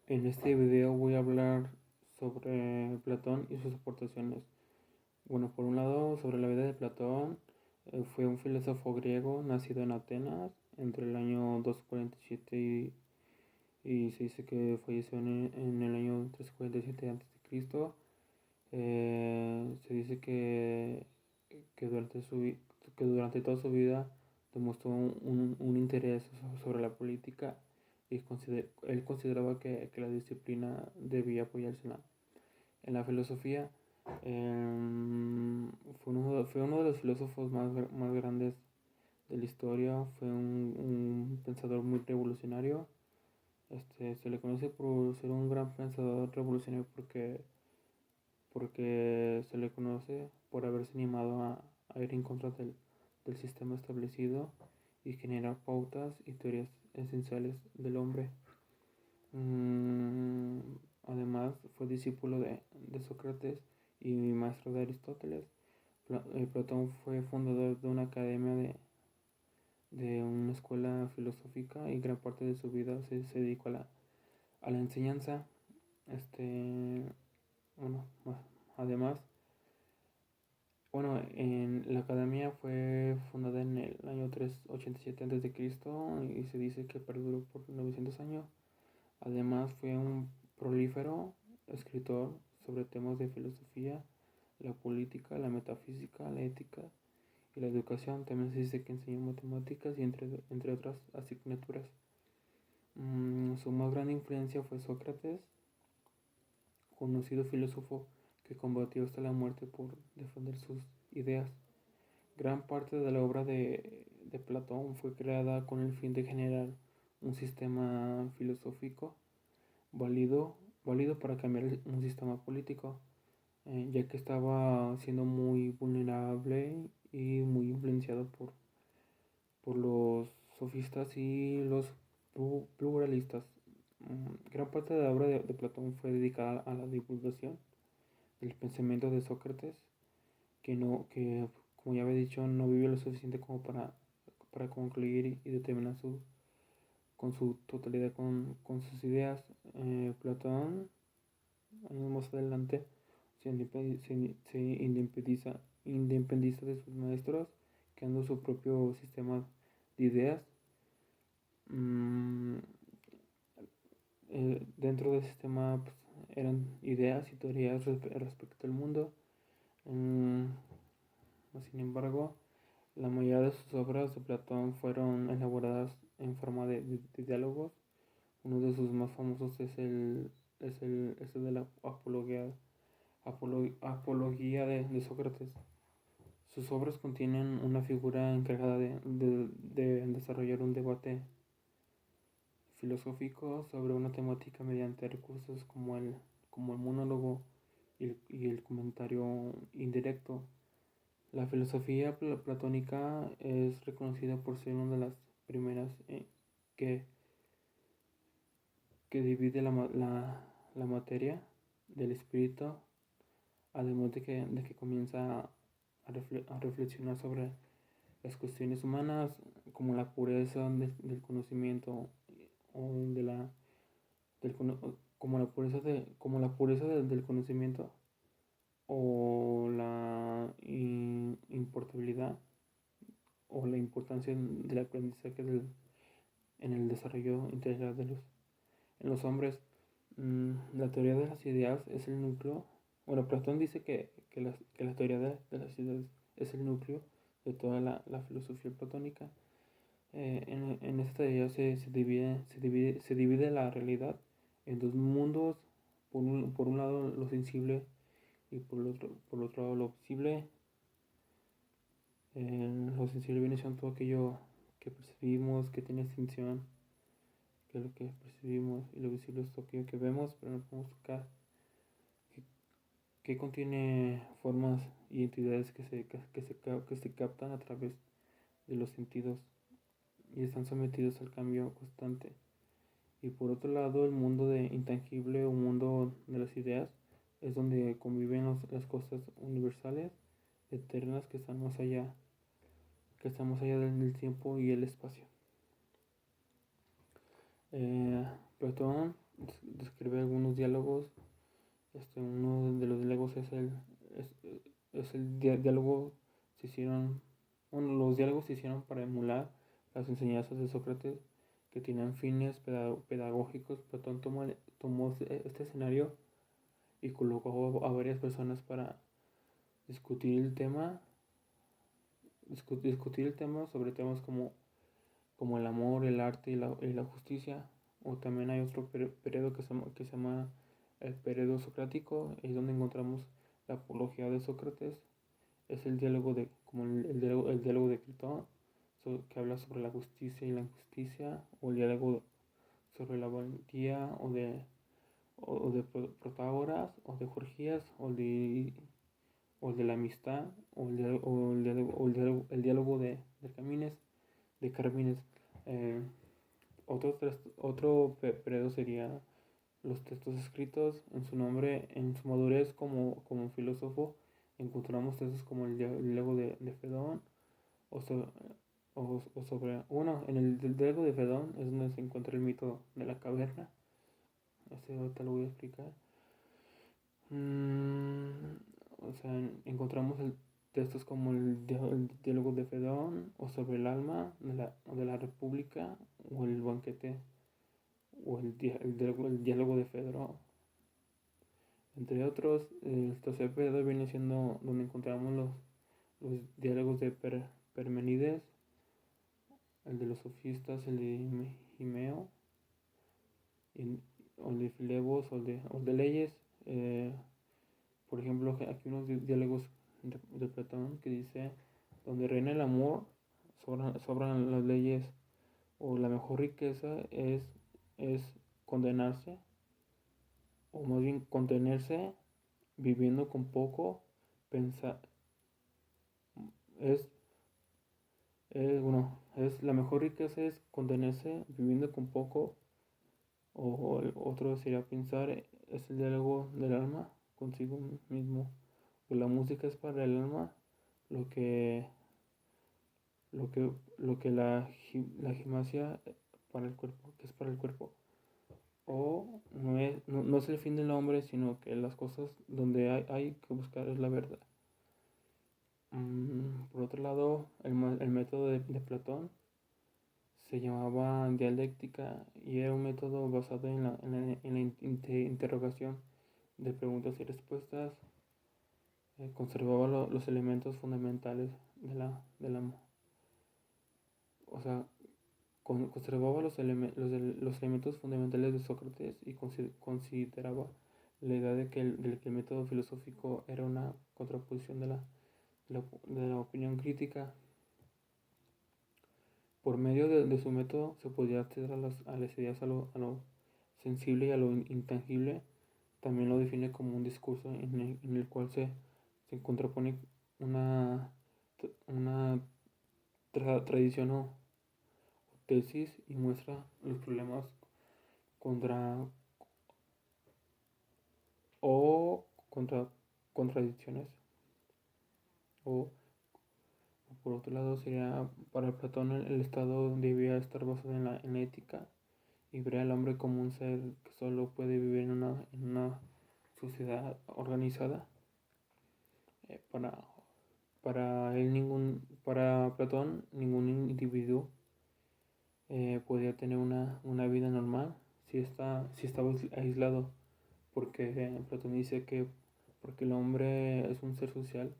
En este video voy a hablar sobre Platón y sus aportaciones. Bueno, por un lado, sobre la vida de Platón, fue un filósofo griego nacido en Atenas entre el año 247 y se dice que falleció en el año 347 a.C. Se dice que que durante toda su vida demostró un interés sobre la política y él consideraba que la disciplina debía apoyarse en la filosofía. Fue uno de los filósofos más grandes de la historia, fue un pensador muy revolucionario. Se le conoce por ser un gran pensador revolucionario porque se le conoce por haberse animado a ir en contra del sistema establecido y generar pautas y teorías esenciales del hombre. Mm, Además, fue discípulo de Sócrates y maestro de Aristóteles. Platón fue fundador de una academia de una escuela filosófica y gran parte de su vida se dedicó a la enseñanza. Bueno, además, en la academia fue fundada en el año 387 a.C. y se dice que perduró por 900 años. Además, fue un prolífero escritor sobre temas de filosofía, la política, la metafísica, la ética y la educación. También se dice que enseñó matemáticas y entre otras asignaturas. Su más grande influencia fue Sócrates, conocido filósofo que combatió hasta la muerte por defender sus ideas. Gran parte de la obra de Platón fue creada con el fin de generar un sistema filosófico válido, válido para cambiar un sistema político, ya que estaba siendo muy vulnerable y muy influenciado por los sofistas y los pluralistas. Gran parte de la obra de Platón fue dedicada a la divulgación del pensamiento de Sócrates, que como ya había dicho, no vivió lo suficiente como para concluir y determinar con su totalidad con sus ideas. Platón, años más adelante, se independiza de sus maestros, creando su propio sistema de ideas. Mm, Dentro del sistema pues, eran ideas y teorías respecto al mundo. Mm, Sin embargo, la mayoría de sus obras de Platón fueron elaboradas en forma de diálogos. Uno de sus más famosos es el de la apología de Sócrates. Sus obras contienen una figura encargada de desarrollar un debate filosófico sobre una temática mediante recursos como el monólogo y el comentario indirecto. La filosofía platónica es reconocida por ser una de las primeras que, que divide la materia del espíritu, además de que comienza a reflexionar sobre las cuestiones humanas como la pureza del conocimiento o de la del, como la pureza del conocimiento o la importabilidad o la importancia del aprendizaje en el desarrollo integral en los hombres. La teoría de las ideas es el núcleo. Bueno, Platón dice que la teoría de las ideas es el núcleo de toda la filosofía platónica. En esta teoría se divide la realidad en dos mundos. Por un lado lo sensible y por el otro lado lo visible. Lo sensible viene siendo todo aquello que percibimos, que tiene extinción, que es lo que percibimos, y lo visible es todo aquello que vemos, pero no podemos tocar, que contiene formas y entidades que se captan a través de los sentidos y están sometidos al cambio constante. Y por otro lado, el mundo de intangible o mundo de las ideas es donde conviven las cosas universales, eternas, que están más allá del tiempo y el espacio. Platón describe algunos diálogos. Uno de los diálogos es, es el diálogo se hicieron, bueno, los diálogos se hicieron para emular las enseñanzas de Sócrates que tenían fines pedagógicos. Platón tomó este escenario y colocó a varias personas para discutir el tema, discutir el tema sobre temas como el amor, el arte y la justicia. O también hay otro periodo que se llama el periodo socrático, es donde encontramos la apología de Sócrates. Es el diálogo como el diálogo de Platón, que habla sobre la justicia y la injusticia, o el diálogo sobre la valentía, o de Protágoras, o de Gorgias, o el de la amistad, el diálogo de Carmines. Eh, otro periodo sería los textos escritos. En su nombre, en su madurez como filósofo, encontramos textos como el diálogo de Fedón, o, so- o sobre, bueno, en el diálogo de Fedón es donde se encuentra el mito de la caverna. Ese ahorita lo voy a explicar. Mm, o sea, encontramos textos como el diálogo de Fedón, o sobre el alma de la república, o el banquete, o el diálogo de Fedro, entre otros. El tercer periodo viene siendo donde encontramos los diálogos de Permenides, el de los sofistas, el de Himeo, o el de Filebos, o el de Leyes. Eh, por ejemplo, aquí unos diálogos de Platón que dice: donde reina el amor, sobran las leyes, o la mejor riqueza es condenarse, o más bien contenerse, viviendo con poco. Pensar es, bueno, la mejor riqueza es contenerse, viviendo con poco. O el otro sería pensar, es el diálogo del alma consigo mismo. O la música es para el alma lo que la gimnasia para el cuerpo, que es para el cuerpo. O no es el fin del hombre, sino que las cosas donde hay que buscar es la verdad. Por otro lado, el método de Platón se llamaba dialéctica, y era un método basado en la interrogación de preguntas y respuestas. Conservaba los elementos fundamentales de la o sea, conservaba los elementos fundamentales de Sócrates, y consideraba la idea de que el método filosófico era una contraposición de la opinión crítica. Por medio de su método se podía acceder a las ideas, a lo sensible y a lo intangible. También lo define como un discurso en el cual se contrapone una tradición o tesis, y muestra los problemas contra contra contradicciones. O por otro lado sería, para Platón, el Estado debía estar basado en la ética, y ver al hombre como un ser que solo puede vivir en una sociedad organizada. Eh, para, para Platón, ningún individuo podía tener una vida normal si estaba aislado, porque Platón dice que porque el hombre es un ser social,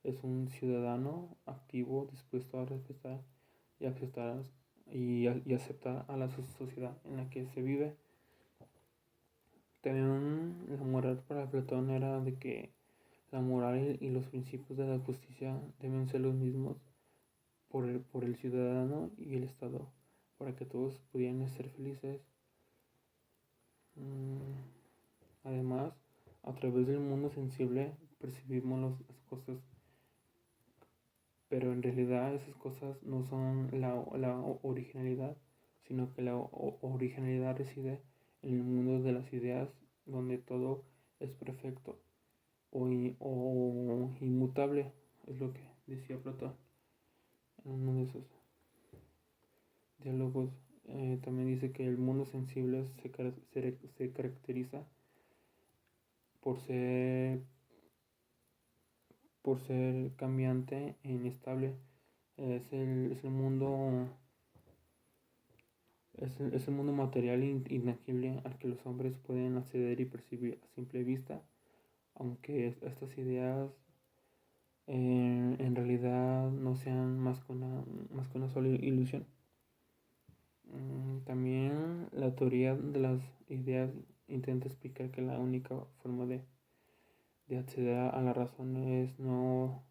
es un ciudadano activo, dispuesto a respetar y aceptar a la sociedad en la que se vive. También la moral para Platón era de que la moral y los principios de la justicia deben ser los mismos por el ciudadano y el Estado, para que todos pudieran ser felices. Además, a través del mundo sensible percibimos las cosas, pero en realidad esas cosas no son la originalidad, sino que la originalidad reside en el mundo de las ideas, donde todo es perfecto o inmutable, es lo que decía Platón en uno de esos diálogos. También dice que el mundo sensible se caracteriza por ser, por ser cambiante e inestable. Es el mundo, es el mundo material intangible al que los hombres pueden acceder y percibir a simple vista, aunque estas ideas en realidad no sean más que una sola ilusión. También la teoría de las ideas intenta explicar que la única forma de acceder a la razón es no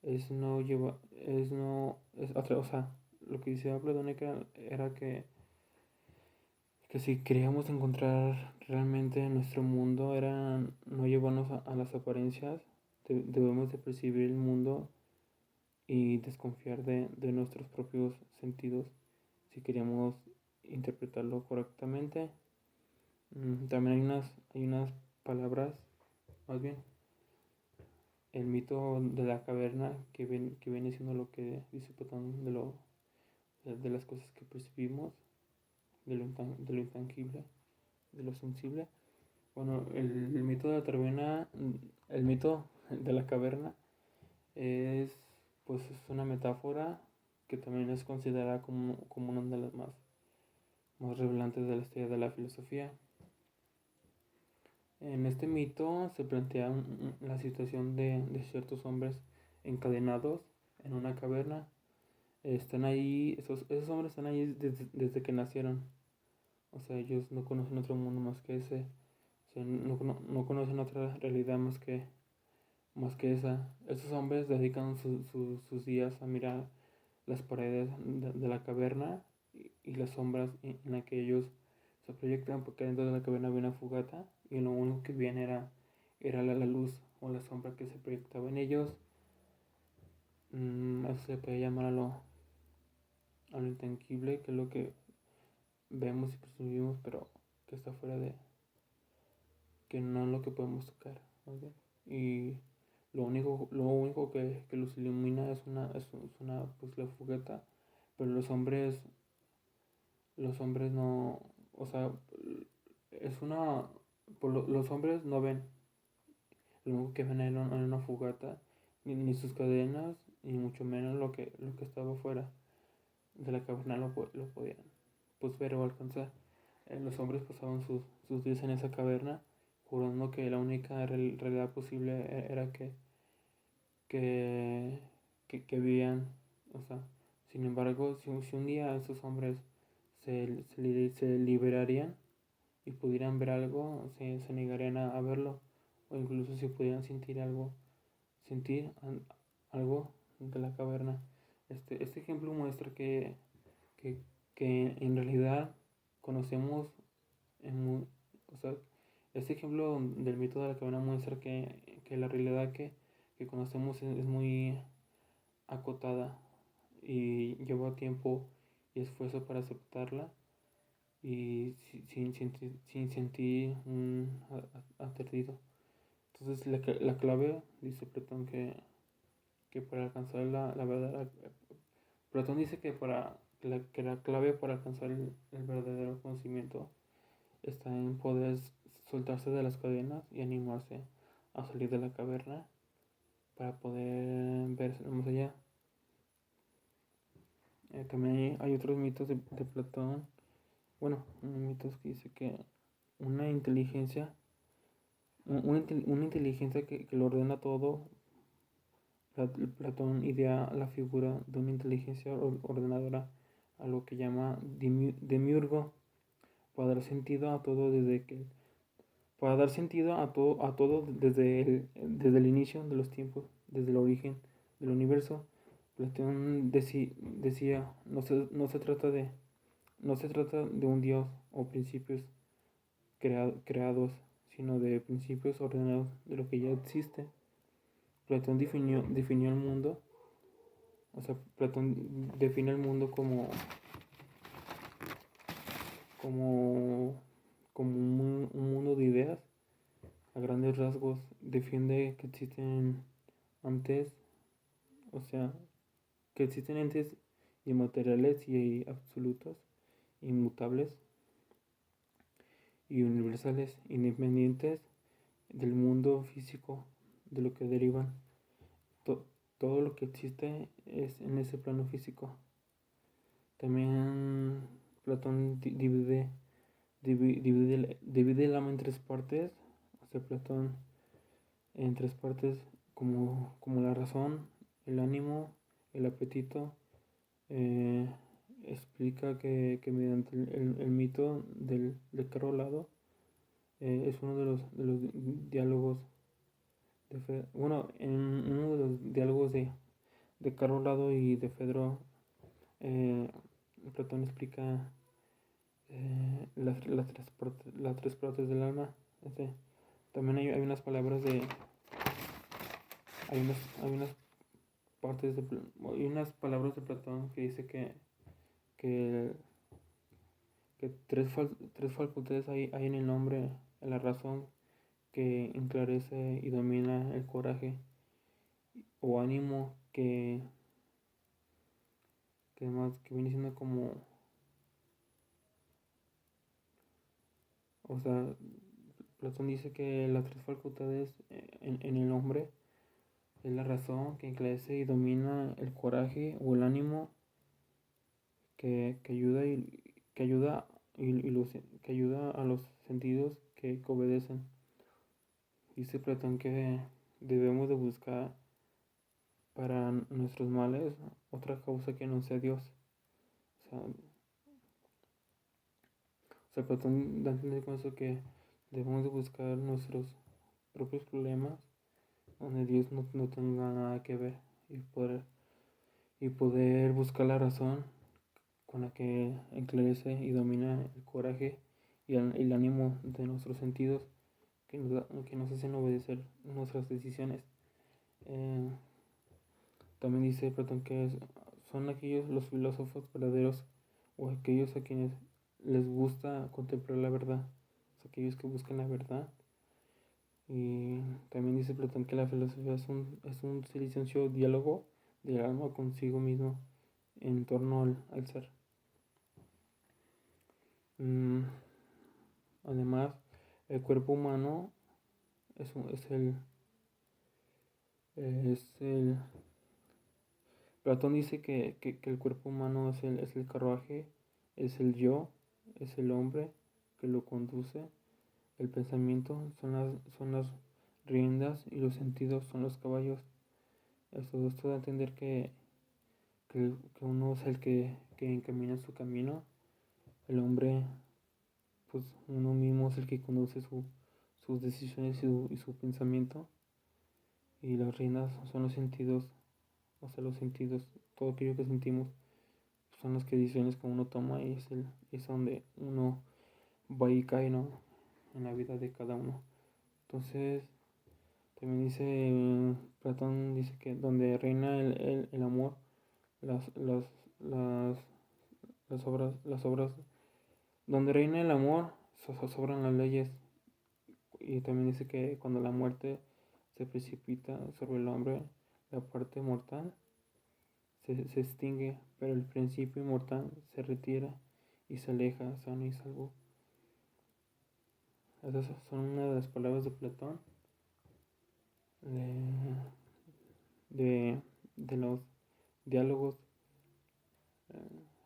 llevar, es no, es otra, o sea, lo que decía Platón era que si queríamos encontrar realmente nuestro mundo era no llevarnos a las apariencias, debemos de percibir el mundo y desconfiar de nuestros propios sentidos si queríamos interpretarlo correctamente. También hay unas palabras, más bien, el mito de la caverna que viene siendo lo que dice Platón de las cosas que percibimos, de lo intangible, de lo sensible. Bueno, el mito de la caverna, el mito de la caverna es, pues, es una metáfora que también es considerada como una de las más revelantes de la historia de la filosofía. En este mito se plantea la situación de ciertos hombres encadenados en una caverna. Están ahí, esos hombres están ahí desde que nacieron. O sea, ellos no conocen otro mundo más que ese. O sea, no conocen otra realidad más que esa. Esos hombres dedican sus días a mirar las paredes de la caverna y las sombras en las que ellos se proyectan, porque dentro de la caverna había una fogata y lo único que veían era la luz o la sombra que se proyectaba en ellos. Eso se puede llamar a lo intangible, que es lo que vemos y percibimos, pero que está fuera que no es lo que podemos tocar, ¿okay? Y lo único que los ilumina es una pues la fogata, pero los hombres no, o sea, es una, los hombres no ven, lo único que ven era una fogata, ni sus cadenas, ni mucho menos lo que estaba fuera de la caverna lo podían pues ver o alcanzar. Los hombres pasaban sus días en esa caverna, jurando que la única realidad posible era que, que veían, o sea, sin embargo, si un día esos hombres se liberarían y pudieran ver algo, se negarían a verlo, o incluso si pudieran sentir algo de la caverna. Este ejemplo muestra que, que en realidad conocemos, o sea, este ejemplo del mito de la caverna muestra que la realidad que conocemos es muy acotada y lleva tiempo y esfuerzo para aceptarla y sin sentir un aterrido. Entonces la clave, dice Platón, que para alcanzar la verdad, Platón dice que la clave para alcanzar el verdadero conocimiento está en poder soltarse de las cadenas y animarse a salir de la caverna para poder ver más allá. También hay otros mitos de Platón. Bueno, mitos que dice que una inteligencia, una inteligencia que lo ordena todo. Platón idea la figura de una inteligencia ordenadora a lo que llama demiurgo para dar sentido a todo para dar sentido a todo desde el inicio de los tiempos, desde el origen del universo. Platón decía, no se trata de un dios o principios creados, sino de principios ordenados de lo que ya existe. Platón definió el mundo, o sea, Platón define el mundo como, como un mundo de ideas. A grandes rasgos defiende que existen antes, o sea, que existen entes inmateriales y absolutos, inmutables y universales, independientes del mundo físico, de lo que derivan. To- Todo lo que existe es en ese plano físico. También Platón divide el alma en tres partes. O sea, Platón en tres partes como la razón, el ánimo, el apetito. Eh, Explica que mediante el mito del carro alado es uno de los diálogos bueno, en uno de los diálogos de carro alado y de Fedro, eh, Platón explica las tres partes del alma. Este, también hay unas palabras de hay unas partes de hay unas palabras de Platón que dice que, que tres facultades hay en el hombre, en la razón que enclarece y domina el coraje o ánimo que viene siendo como, o sea, Platón dice que las tres facultades en el hombre es la razón que enclarece y domina el coraje o el ánimo que ayuda que ayuda a los sentidos que obedecen. Dice Platón que debemos de buscar para nuestros males otra causa que no sea Dios. Platón da a entender con eso que debemos de buscar nuestros propios problemas donde Dios no tenga nada que ver y poder buscar la razón con la que enclarece y domina el coraje y el ánimo de nuestros sentidos que nos hacen obedecer nuestras decisiones. Eh, También dice Platón que son aquellos los filósofos verdaderos o aquellos a quienes les gusta contemplar la verdad, aquellos que buscan la verdad. Y también dice Platón que la filosofía es un silencioso diálogo del alma consigo mismo en torno al ser. Mm, Además, el cuerpo humano es, es el... Platón dice que el cuerpo humano es el carruaje, es el yo, es el hombre que lo conduce, el pensamiento son las riendas y los sentidos son los caballos. Esto da a entender que uno es el que encamina su camino, el hombre, pues uno mismo es el que conduce sus decisiones y su pensamiento, y las riendas son los sentidos, o sea, los sentidos, todo aquello que sentimos son las que decisiones que uno toma y es donde uno va y cae, ¿no? En la vida de cada uno. Entonces, también dice Platón, dice que donde reina el amor, las, las, las, las obras, donde reina el amor, sobran las leyes. Y también dice que cuando la muerte se precipita sobre el hombre, la parte mortal se extingue, pero el principio inmortal se retira y se aleja sano y salvo. Esas son una de las palabras de Platón de, de los diálogos.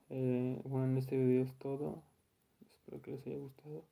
Bueno, en este video es todo. Espero que les haya gustado.